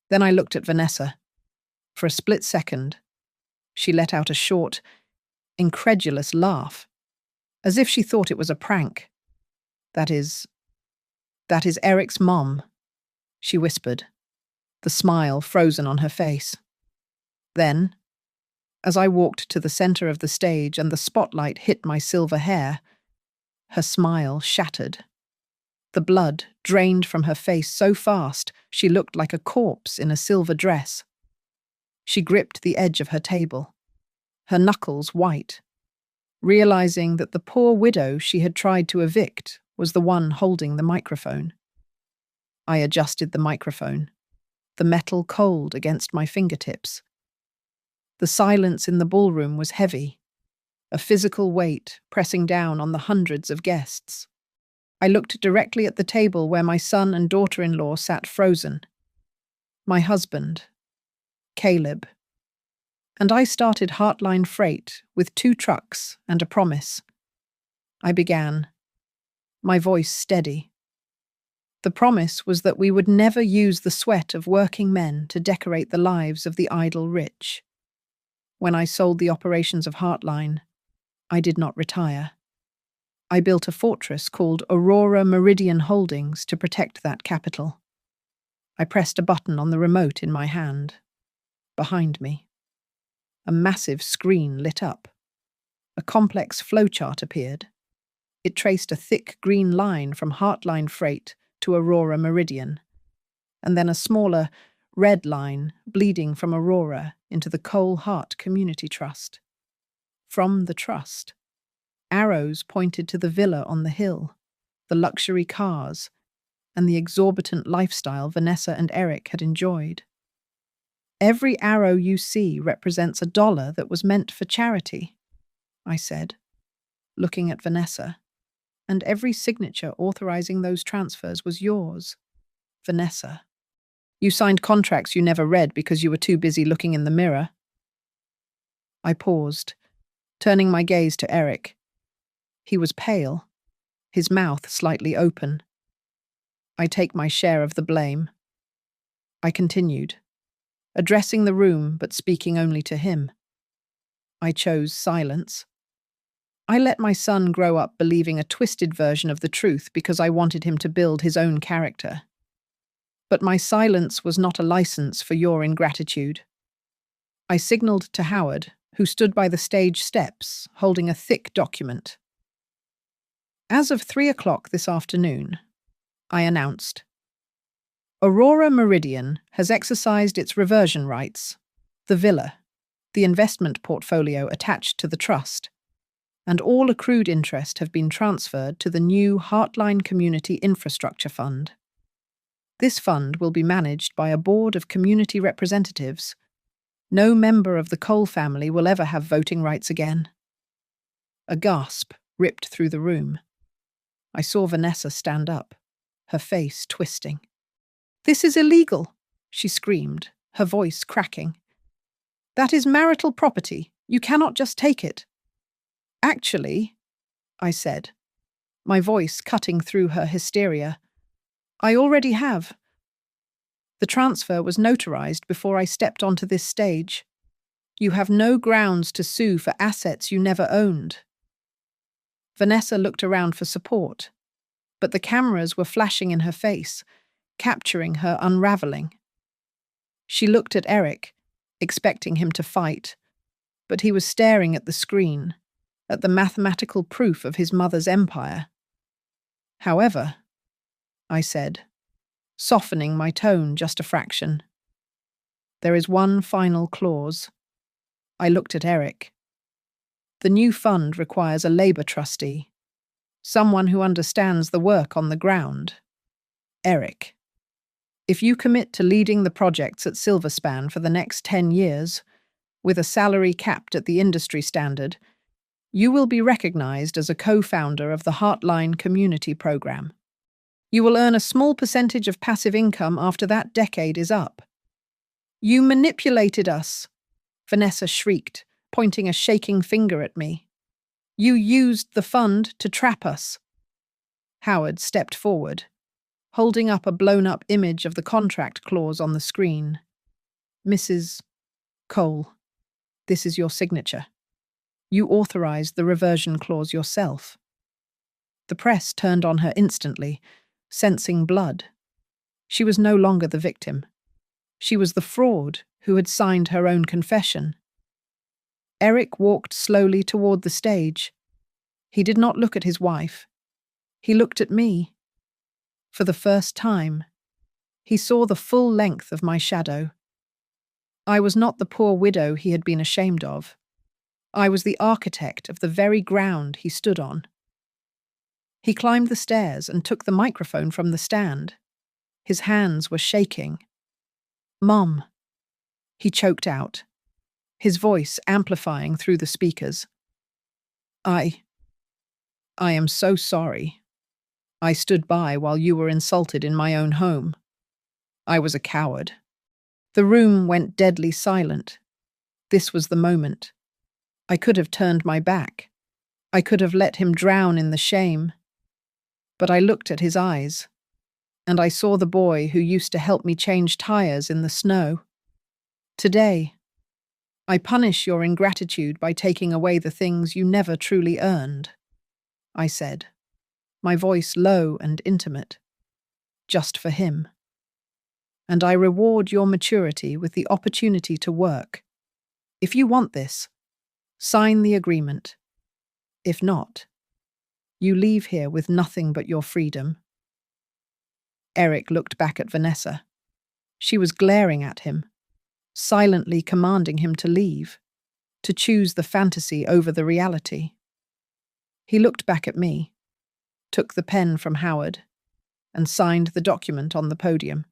Then I looked at Vanessa. For a split second, she let out a short, incredulous laugh, as if she thought it was a prank. That is Eric's mom," she whispered, the smile frozen on her face. Then, as I walked to the center of the stage and the spotlight hit my silver hair, her smile shattered. The blood drained from her face so fast she looked like a corpse in a silver dress. She gripped the edge of her table, her knuckles white, realizing that the poor widow she had tried to evict was the one holding the microphone. I adjusted the microphone, the metal cold against my fingertips. The silence in the ballroom was heavy, a physical weight pressing down on the hundreds of guests. I looked directly at the table where my son and daughter-in-law sat frozen. My husband, Caleb. And I started Heartline Freight with 2 trucks and a promise. I began, my voice steady. The promise was that we would never use the sweat of working men to decorate the lives of the idle rich. When I sold the operations of Heartline, I did not retire. I built a fortress called Aurora Meridian Holdings to protect that capital. I pressed a button on the remote in my hand. Behind me, a massive screen lit up. A complex flowchart appeared. It traced a thick green line from Heartline Freight to Aurora Meridian, and then a smaller red line bleeding from Aurora into the Cole Heart Community Trust. From the trust, arrows pointed to the villa on the hill, the luxury cars, and the exorbitant lifestyle Vanessa and Eric had enjoyed. "Every arrow you see represents $1 that was meant for charity," I said, looking at Vanessa, "and every signature authorizing those transfers was yours, Vanessa. You signed contracts you never read because you were too busy looking in the mirror." I paused, turning my gaze to Eric. He was pale, his mouth slightly open. "I take my share of the blame." I continued, addressing the room but speaking only to him. I chose silence. I let my son grow up believing a twisted version of the truth because I wanted him to build his own character. But my silence was not a license for your ingratitude. I signaled to Howard, who stood by the stage steps, holding a thick document. "As of 3 o'clock this afternoon," I announced, "Aurora Meridian has exercised its reversion rights, the villa, the investment portfolio attached to the trust, and all accrued interest have been transferred to the new Heartline Community Infrastructure Fund. This fund will be managed by a board of community representatives No member of the Cole family will ever have voting rights again. A gasp ripped through the room. I saw Vanessa stand up, her face twisting. "This is illegal," she screamed, her voice cracking. "That is marital property. You cannot just take it." "Actually," I said, my voice cutting through her hysteria, "I already have. The transfer was notarized before I stepped onto this stage. You have no grounds to sue for assets you never owned." Vanessa looked around for support, but the cameras were flashing in her face, capturing her unraveling. She looked at Eric, expecting him to fight, but he was staring at the screen, at the mathematical proof of his mother's empire. "However," I said, softening my tone just a fraction, "there is one final clause." I looked at Eric. "The new fund requires a Labour trustee, someone who understands the work on the ground. Eric, if you commit to leading the projects at Silverspan for the next 10 years, with a salary capped at the industry standard, you will be recognised as a co-founder of the Heartline Community Programme. You will earn a small percentage of passive income after that decade is up." "You manipulated us," Vanessa shrieked, pointing a shaking finger at me. "You used the fund to trap us." Howard stepped forward, holding up a blown-up image of the contract clause on the screen. "Mrs. Cole, this is your signature. You authorized the reversion clause yourself." The press turned on her instantly, sensing blood. She was no longer the victim. She was the fraud who had signed her own confession. Eric walked slowly toward the stage. He did not look at his wife. He looked at me. For the first time, he saw the full length of my shadow. I was not the poor widow he had been ashamed of. I was the architect of the very ground he stood on. He climbed the stairs and took the microphone from the stand. His hands were shaking. "Mom," he choked out, his voice amplifying through the speakers. I am so sorry. I stood by while you were insulted in my own home. I was a coward." The room went deadly silent. This was the moment. I could have turned my back. I could have let him drown in the shame. But I looked at his eyes, and I saw the boy who used to help me change tires in the snow. "Today, I punish your ingratitude by taking away the things you never truly earned," I said, my voice low and intimate, just for him. "And I reward your maturity with the opportunity to work. If you want this, sign the agreement. If not, you leave here with nothing but your freedom." Eric looked back at Vanessa. She was glaring at him, silently commanding him to leave, to choose the fantasy over the reality. He looked back at me, took the pen from Howard, and signed the document on the podium.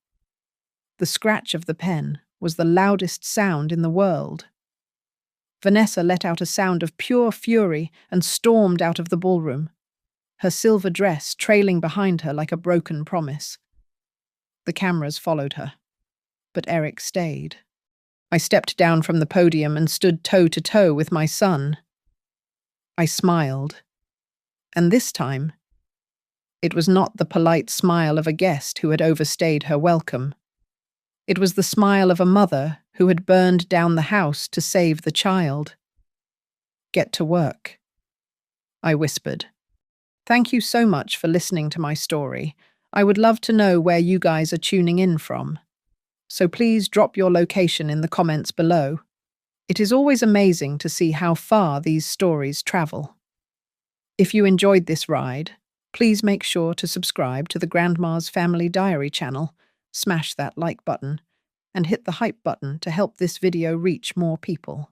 The scratch of the pen was the loudest sound in the world. Vanessa let out a sound of pure fury and stormed out of the ballroom, her silver dress trailing behind her like a broken promise. The cameras followed her, but Eric stayed. I stepped down from the podium and stood toe-to-toe with my son. I smiled, and this time, it was not the polite smile of a guest who had overstayed her welcome. It was the smile of a mother who had burned down the house to save the child. "Get to work," I whispered. "Thank you so much for listening to my story. I would love to know where you guys are tuning in from. So please drop your location in the comments below. It is always amazing to see how far these stories travel." If you enjoyed this ride, please make sure to subscribe to the Grandma's Family Diary channel, smash that like button, and hit the hype button to help this video reach more people.